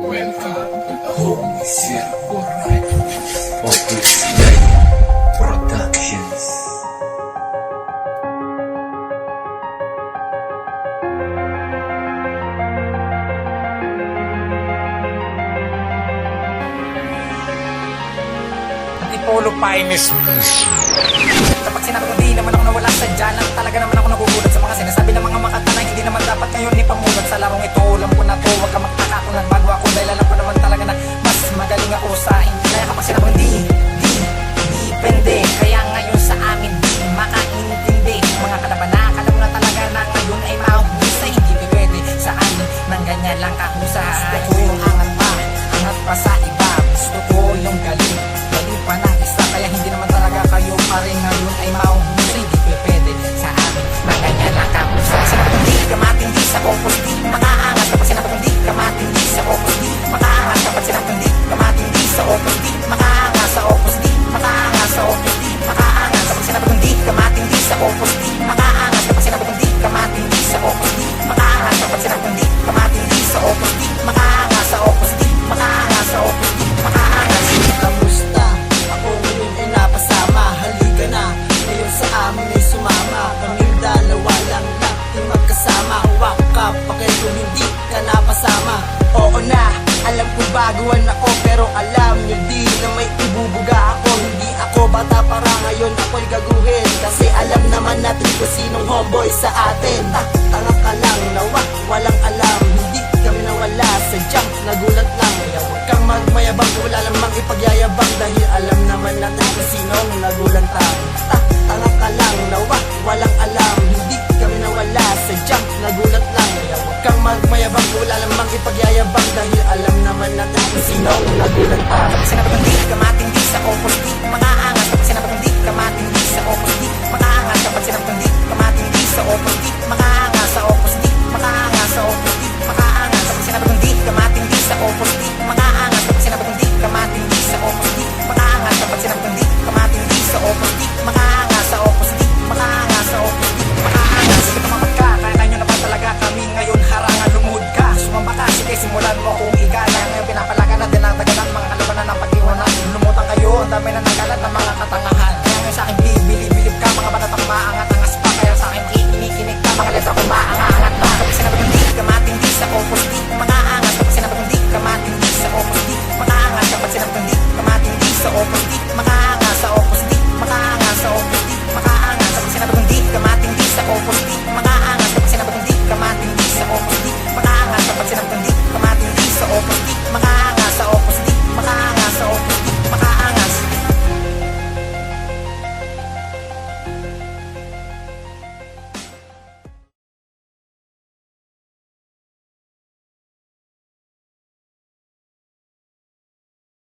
Welcome to the Holy Circle Night Opus Dei Productions. Antipolo Finest Music. Kapag sinabi ko di naman ako nawala sa dyan, at talaga naman ako nagugulat sa mga sinasabi ng mga makata na hindi naman dapat ngayon ipamulat sa larong ito. Alam ko na to, wag ka magtaka kung nagbago ako dahil alam ko naman talaga na mas magaling ako sa hindi. Kaya kapag sinabi ko depende. Kaya ngayon sa amin di makaintindi. Mga kalaban na akala mo na talaga na ngayon ay mahusay. Hindi pwede sa amin nang ganyan lang kahusay. Gusto ko yung angat pa sa iba. Gusto ko yung galing pa ng isa, kaya hindi naman talaga kayo pa rin ngayon ay mauhusay. Hindi pwede sa amin na ganyan lang kahusay. Sinabi kong di ka matindi sa opus, di makaangat. Kapag sinabi kong di ka matindi sa opus, di makaangat. Kapag sinabi kong di ka matindi sa opus, di makaangat sa opus, di makaangat sa opus, di makaangat. Kapag sinabi kong di ka matindi sa opus, di makaangat. Kapag sinabi kong di ka matindi sa opus, di makaangat. Kapag sinabi kong di ka matindi sa opus, di makaangat sa opus, di makaangat sa opus, di makaangat. Kamusta? Ako ngayon ay napasama. Halika na, ngayon sa amin ay sumama. Kaming dalawa lang natin magkasama. Huwag ka pakay kung hindi ka napasama. Oo na, alam ko baguhan ako, pero alam nyo di na may ibubuga ako. Hindi ako bata para ngayon ako'y gaguhin, kasi alam naman natin kung sinong homeboy sa atin. Tanga ka lang na walang alam. Hindi kami nawala, sadyang nagulat lang. Kaya huwag kang magmayabang, wala lamang ipagyayabang, dahil alam naman natin kung sinong nagulantang. Tanga ka lang na walang alam. Hindi kami nawala, sadyang nagulat lang. Kaya huwag kang magmayabang, wala lamang ipagyayabang, dahil alam naman natin kung sinong nagulantang. Kapag sinabi kong di ka matindi sa opus, di makaangat. Kapag sinabi kong di ka matindi sa opus, di makaangat. Kapag sinabi kong di ka matindi sa opus, di makaangat sa opus, di makaangat sa opus, di makaangat. Kapag sinabi kong di ka matindi sa opus, di makaangat. Kapag sinabi kong di ka matindi sa opus, di makaangat. Kapag sinabi kong di ka matindi sa opus, di makaangat sa opus, di makaangat sa opus, di makaangat. Sige tumamat ka, kaya nyo naman talaga kami ngayon harangan. Lumud ka, sumamba ka, sige simulan mo kung igala. Ngayon pinapalagan na din ang tagalan, mga kalabanan ng pag-iwanan. Lumutan kayo, ang dami na nagalat ng mga katanga.